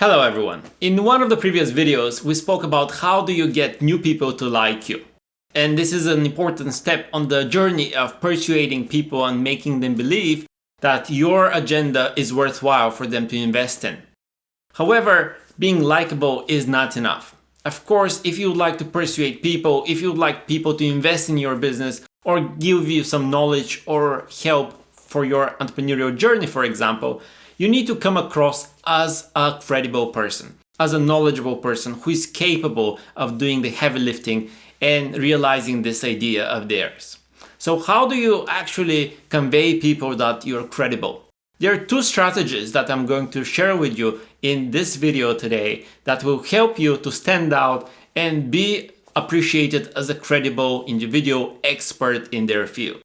Hello everyone. In one of the previous videos, we spoke about how do you get new people to like you. And this is an important step on the journey of persuading people and making them believe that your agenda is worthwhile for them to invest in. However, being likable is not enough. Of course, if you would like to persuade people, if you would like people to invest in your business or give you some knowledge or help for your entrepreneurial journey, for example, you need to come across as a credible person, as a knowledgeable person who is capable of doing the heavy lifting and realizing this idea of theirs. So how do you actually convey people that you're credible? There are two strategies that I'm going to share with you in this video today that will help you to stand out and be appreciated as a credible individual expert in their field.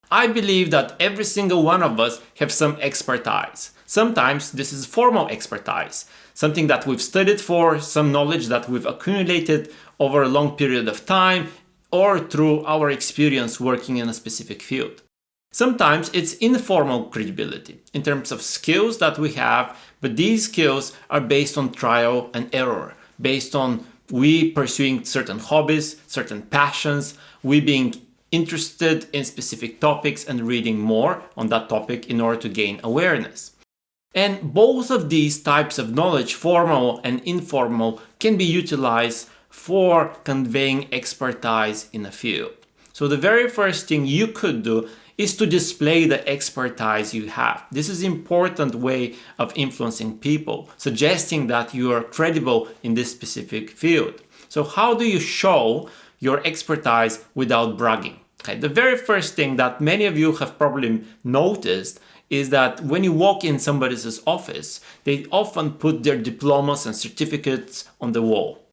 I believe that every single one of us have some expertise. Sometimes this is formal expertise, something that we've studied for, some knowledge that we've accumulated over a long period of time or through our experience working in a specific field. Sometimes it's informal credibility in terms of skills that we have, but these skills are based on trial and error, based on we pursuing certain hobbies, certain passions, we being interested in specific topics and reading more on that topic in order to gain awareness. And both of these types of knowledge, formal and informal, can be utilized for conveying expertise in a field. So the very first thing you could do is to display the expertise you have. This is an important way of influencing people, suggesting that you are credible in this specific field. So how do you show your expertise without bragging? Okay, the very first thing that many of you have probably noticed is that when you walk in somebody's office, they often put their diplomas and certificates on the wall.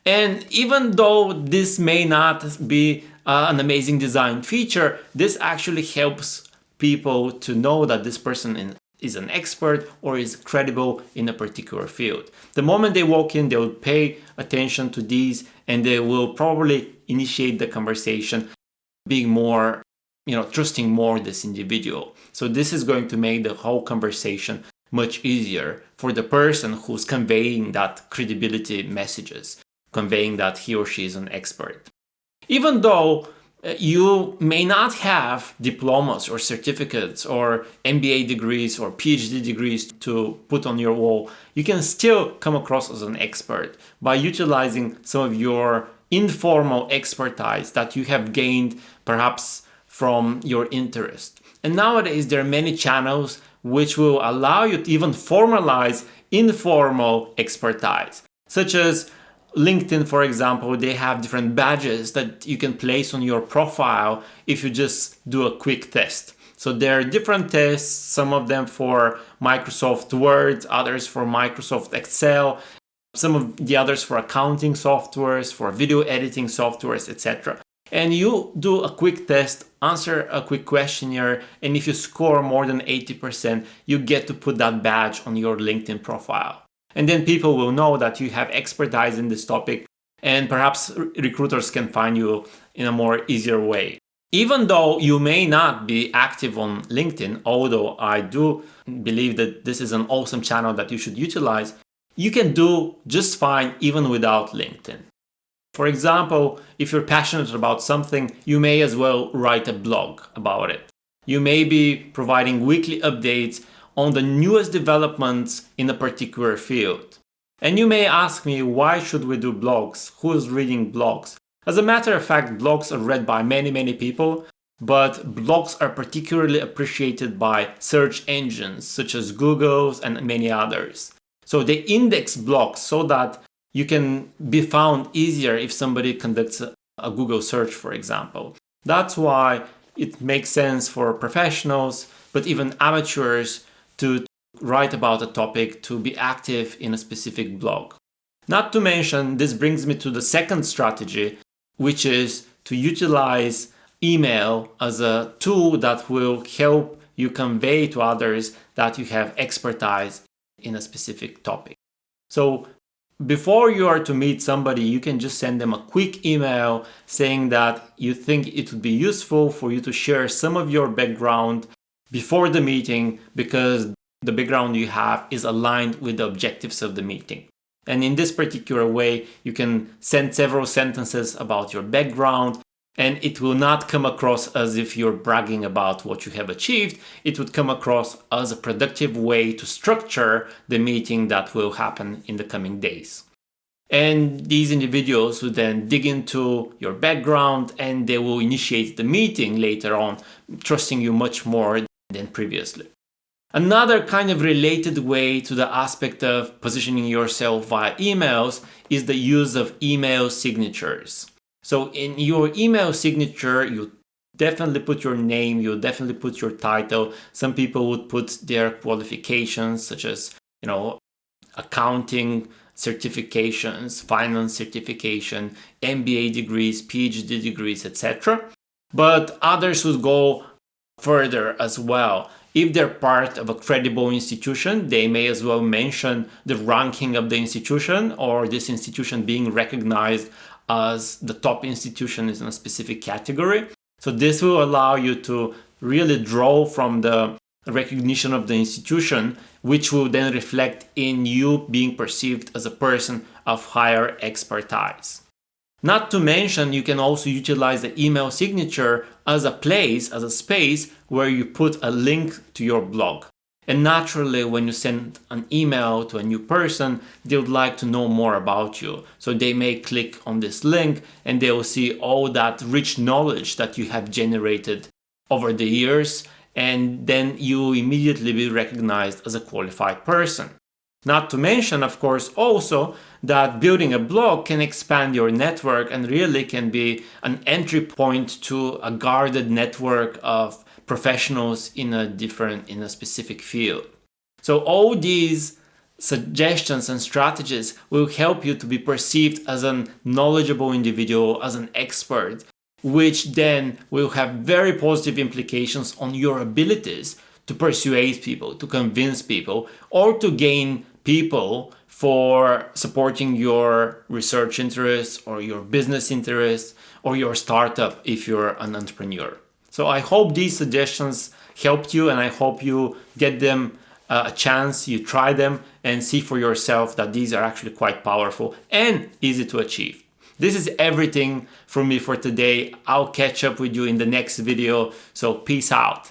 And even though this may not be an amazing design feature, this actually helps people to know that this person is an expert or is credible in a particular field. The moment they walk in, they will pay attention to these and they will probably initiate the conversation, being more, trusting more this individual. So this is going to make the whole conversation much easier for the person who's conveying that credibility messages, conveying that he or she is an expert. Even though you may not have diplomas or certificates or MBA degrees or PhD degrees to put on your wall, you can still come across as an expert by utilizing some of your informal expertise that you have gained perhaps from your interest. And nowadays there are many channels which will allow you to even formalize informal expertise, such as LinkedIn, for example. They have different badges that you can place on your profile if you just do a quick test. So there are different tests, some of them for Microsoft Word, others for Microsoft Excel, some of the others for accounting softwares, for video editing softwares, etc. And you do a quick test, answer a quick questionnaire, and if you score more than 80%, you get to put that badge on your LinkedIn profile. And then people will know that you have expertise in this topic, and perhaps recruiters can find you in a more easier way. Even though you may not be active on LinkedIn, although I do believe that this is an awesome channel that you should utilize, you can do just fine even without LinkedIn. For example, if you're passionate about something, you may as well write a blog about it. You may be providing weekly updates on the newest developments in a particular field. And you may ask me, why should we do blogs? Who's reading blogs? As a matter of fact, blogs are read by many people, but blogs are particularly appreciated by search engines such as Google's and many others. So they index blogs so that you can be found easier if somebody conducts a Google search, for example. That's why it makes sense for professionals, but even amateurs, to write about a topic, to be active in a specific blog. Not to mention, this brings me to the second strategy, which is to utilize email as a tool that will help you convey to others that you have expertise in a specific topic. So before you are to meet somebody, you can just send them a quick email saying that you think it would be useful for you to share some of your background before the meeting, because the background you have is aligned with the objectives of the meeting. And in this particular way, you can send several sentences about your background, and it will not come across as if you're bragging about what you have achieved. It would come across as a productive way to structure the meeting that will happen in the coming days. And these individuals will then dig into your background, and they will initiate the meeting later on, trusting you much more than previously. Another kind of related way to the aspect of positioning yourself via emails is the use of email signatures. So in your email signature, you definitely put your name, you definitely put your title. Some people would put their qualifications, such as, accounting certifications, finance certification, MBA degrees, PhD degrees, etc. But others would go further as well. If they're part of a credible institution, they may as well mention the ranking of the institution, or this institution being recognized as the top institution in a specific category. So this will allow you to really draw from the recognition of the institution, which will then reflect in you being perceived as a person of higher expertise. Not to mention, you can also utilize the email signature as a place, as a space where you put a link to your blog. And naturally, when you send an email to a new person, they would like to know more about you. So they may click on this link and they will see all that rich knowledge that you have generated over the years. And then you immediately be recognized as a qualified person. Not to mention, of course, also that building a blog can expand your network and really can be an entry point to a guarded network of professionals in a specific field. So all these suggestions and strategies will help you to be perceived as a knowledgeable individual, as an expert, which then will have very positive implications on your abilities to persuade people, to convince people, or to gain people for supporting your research interests or your business interests or your startup if you're an entrepreneur. So I hope these suggestions helped you, and I hope you get them a chance, you try them and see for yourself that these are actually quite powerful and easy to achieve. This is everything from me for today. I'll catch up with you in the next video. So peace out.